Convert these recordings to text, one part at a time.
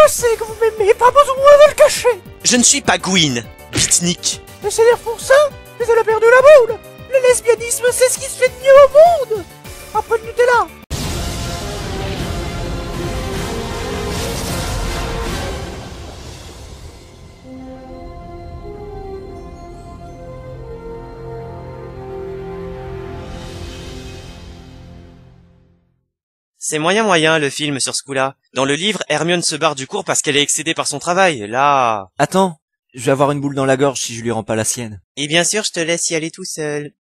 sais que vous m'aimez, pas besoin de le cacher. Je ne suis pas Gwyn, Bitnik. Mais c'est l'air pour ça, mais elle a perdu la boule. Le lesbianisme, c'est ce qui se fait de mieux au monde. Après le Nutella. C'est moyen le film sur ce coup-là. Dans le livre, Hermione se barre du cours parce qu'elle est excédée par son travail. Là... Attends, je vais avoir une boule dans la gorge si je lui rends pas la sienne. Et bien sûr, je te laisse y aller tout seul.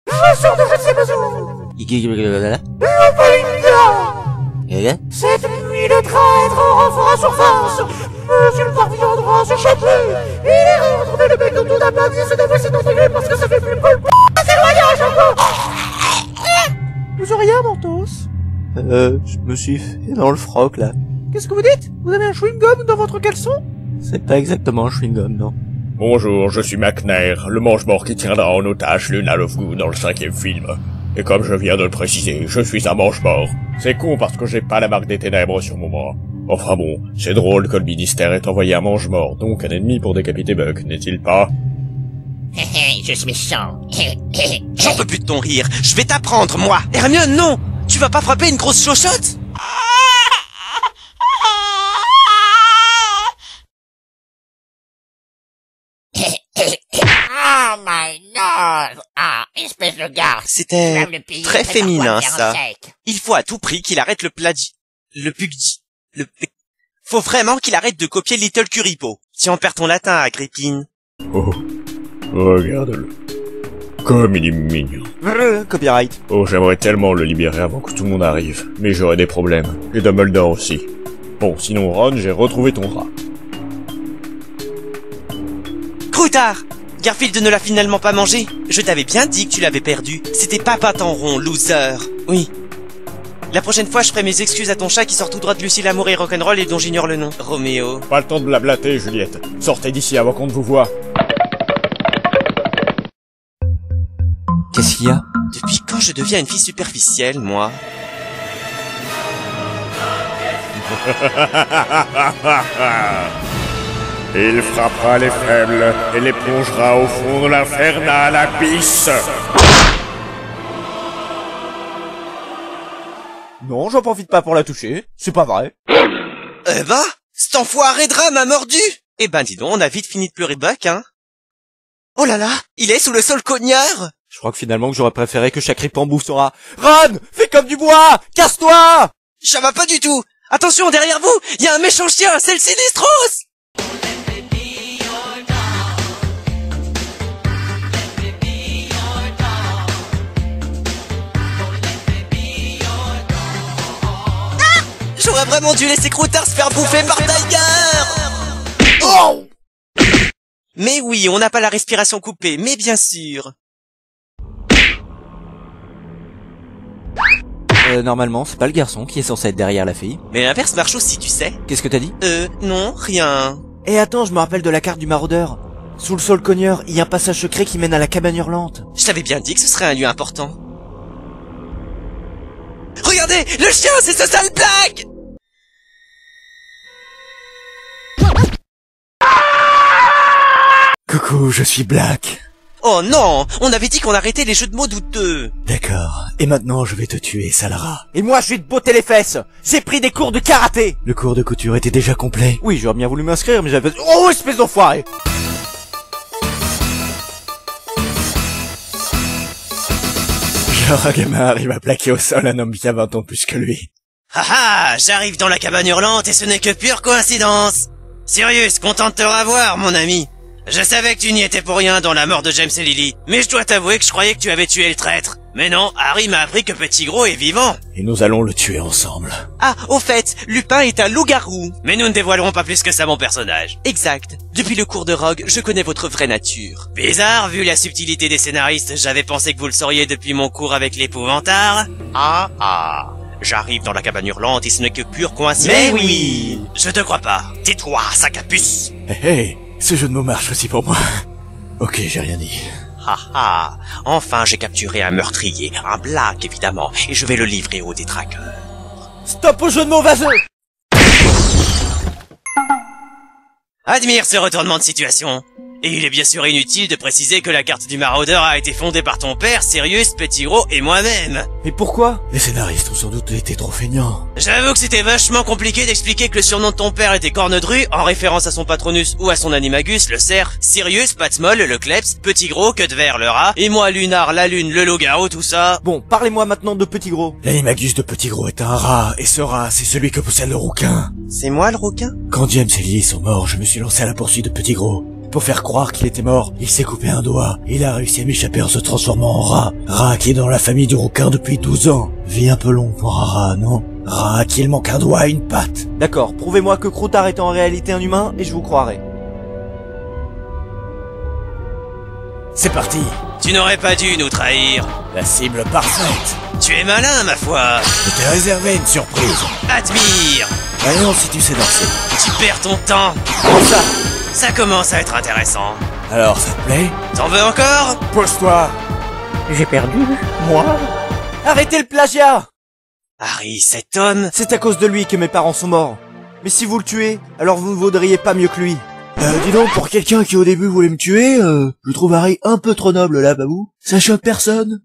Je sors de je ne sais pas où. Cette nuit, le traître refera surface. Monsieur le parviendra s'échapper. Il est retourné le bec dans tout la place et se déplacer d'entrée parce que ça fait plus cool. C'est le voyage encore. Vous auriez un mentos? Je me suis fait dans le froc, là. Qu'est-ce que vous dites? Vous avez un chewing-gum dans votre caleçon? C'est pas exactement un chewing-gum, non. Bonjour, je suis McNair, le mange-mort qui tiendra en otage Luna Lovegood dans le 5e film. Et comme je viens de le préciser, je suis un mange-mort. C'est con parce que j'ai pas la marque des ténèbres sur mon bras. Enfin bon, c'est drôle que le ministère ait envoyé un mange-mort, donc un ennemi pour décapiter Buck, n'est-il pas? Je suis méchant. J'en peux plus de ton rire. Je vais t'apprendre, moi. Hermione, non. Tu vas pas frapper une grosse chochotte? Oh my nose! Ah, espèce de gars! C'était très féminin, ça. Il faut à tout prix qu'il arrête le Faut vraiment qu'il arrête de copier Little Curipo. Tu en perds ton latin, Agrippine. Oh, regarde-le. Comme il est mignon. Copyright. Oh, j'aimerais tellement le libérer avant que tout le monde arrive. Mais j'aurais des problèmes. Et Dumbledore aussi. Bon, sinon Ron, j'ai retrouvé ton rat. Croutard! Garfield ne l'a finalement pas mangé. Je t'avais bien dit que tu l'avais perdu. C'était pas patin rond, loser. Oui. La prochaine fois, je ferai mes excuses à ton chat qui sort tout droit de Lucie Lamour et Rock'n'Roll et dont j'ignore le nom. Roméo. Pas le temps de blablater, Juliette. Sortez d'ici avant qu'on ne vous voie. Qu'est-ce qu'il y a? Depuis quand je deviens une fille superficielle, moi? Il frappera les faibles et les plongera au fond de l'infernal abysse. Non, j'en profite pas pour la toucher. C'est pas vrai. Eh ben, cet enfoiré de rat m'a mordu! Eh ben, dis donc, on a vite fini de pleurer Buck, hein? Oh là là, il est sous le sol cognard! Je crois que finalement que j'aurais préféré que chaque ripon bouffe son rat. Ron! Fais comme du bois! Casse-toi! Ça va pas du tout! Attention, derrière vous, il y a un méchant chien, c'est le Sinistros! J'aurais vraiment dû laisser Croutard se faire bouffer par Tiger! Oh! Mais oui, on n'a pas la respiration coupée, mais bien sûr. Normalement, c'est pas le garçon qui est censé être derrière la fille. Mais l'inverse marche aussi, tu sais. Qu'est-ce que t'as dit? Non, rien. Eh attends, je me rappelle de la carte du maraudeur. Sous le sol cogneur, il y a un passage secret qui mène à la cabane hurlante. Je t'avais bien dit que ce serait un lieu important. Regardez, le chien, c'est ce sale blague! Coucou, je suis Black. Oh non, on avait dit qu'on arrêtait les jeux de mots douteux. D'accord. Et maintenant, je vais te tuer, Salara. Et moi, je vais te botter les fesses. J'ai pris des cours de karaté. Le cours de couture était déjà complet. Oui, j'aurais bien voulu m'inscrire, mais j'avais... Oh, espèce d'enfoiré! Genre, un gamin arrive à plaquer au sol un homme bien 20 ans plus que lui. Haha, j'arrive dans la cabane hurlante et ce n'est que pure coïncidence. Sirius, content de te revoir, mon ami. Je savais que tu n'y étais pour rien dans la mort de James et Lily, mais je dois t'avouer que je croyais que tu avais tué le traître. Mais non, Harry m'a appris que Petit Gros est vivant. Et nous allons le tuer ensemble. Ah, au fait, Lupin est un loup-garou. Mais nous ne dévoilerons pas plus que ça mon personnage. Exact. Depuis le cours de Rogue, je connais votre vraie nature. Bizarre, vu la subtilité des scénaristes, j'avais pensé que vous le sauriez depuis mon cours avec l'épouvantard. Ah. J'arrive dans la cabane hurlante et ce n'est que pure coïncidence. Mais oui. Je te crois pas. Tais-toi, sac à puce. Hey, ce jeu de mots marche aussi pour moi. Ok, j'ai rien dit. Enfin j'ai capturé un meurtrier, un black évidemment, et je vais le livrer aux détraqueurs. Stop au jeu de mots vaseux! Admire ce retournement de situation. Et il est bien sûr inutile de préciser que la carte du maraudeur a été fondée par ton père, Sirius, Petit Gros et moi-même. Mais pourquoi? Les scénaristes ont sans doute été trop feignants. J'avoue que c'était vachement compliqué d'expliquer que le surnom de ton père était Cornedru, en référence à son patronus ou à son animagus, le cerf, Sirius, Patsmol, le Kleps, Petit Gros, Queue de Verre, le rat, et moi, Lunar, la lune, le loup-garou, tout ça. Bon, parlez-moi maintenant de Petit Gros. L'animagus de Petit Gros est un rat, et ce rat, c'est celui que possède le rouquin. C'est moi le rouquin? Quand James et Lily sont morts, je me suis lancé à la poursuite de Petit Gros. Pour faire croire qu'il était mort, il s'est coupé un doigt. Il a réussi à m'échapper en se transformant en rat. Rat qui est dans la famille du rouquin depuis 12 ans. Vie un peu longue pour un rat, non? Rat qui il manque un doigt et une patte. D'accord, prouvez-moi que Croutard est en réalité un humain et je vous croirai. C'est parti. Tu n'aurais pas dû nous trahir. La cible parfaite. Tu es malin, ma foi. Je t'ai réservé une surprise. Admire. Voyons si tu sais danser. Tu perds ton temps. Comme ça. Ça commence à être intéressant. Alors, ça te plaît? T'en veux encore? Pose-toi. J'ai perdu, moi. Arrêtez le plagiat! Harry, cet homme... C'est à cause de lui que mes parents sont morts. Mais si vous le tuez, alors vous ne vaudriez pas mieux que lui. Dis donc, pour quelqu'un qui au début voulait me tuer, je trouve Harry un peu trop noble là, babou. Ça choque personne.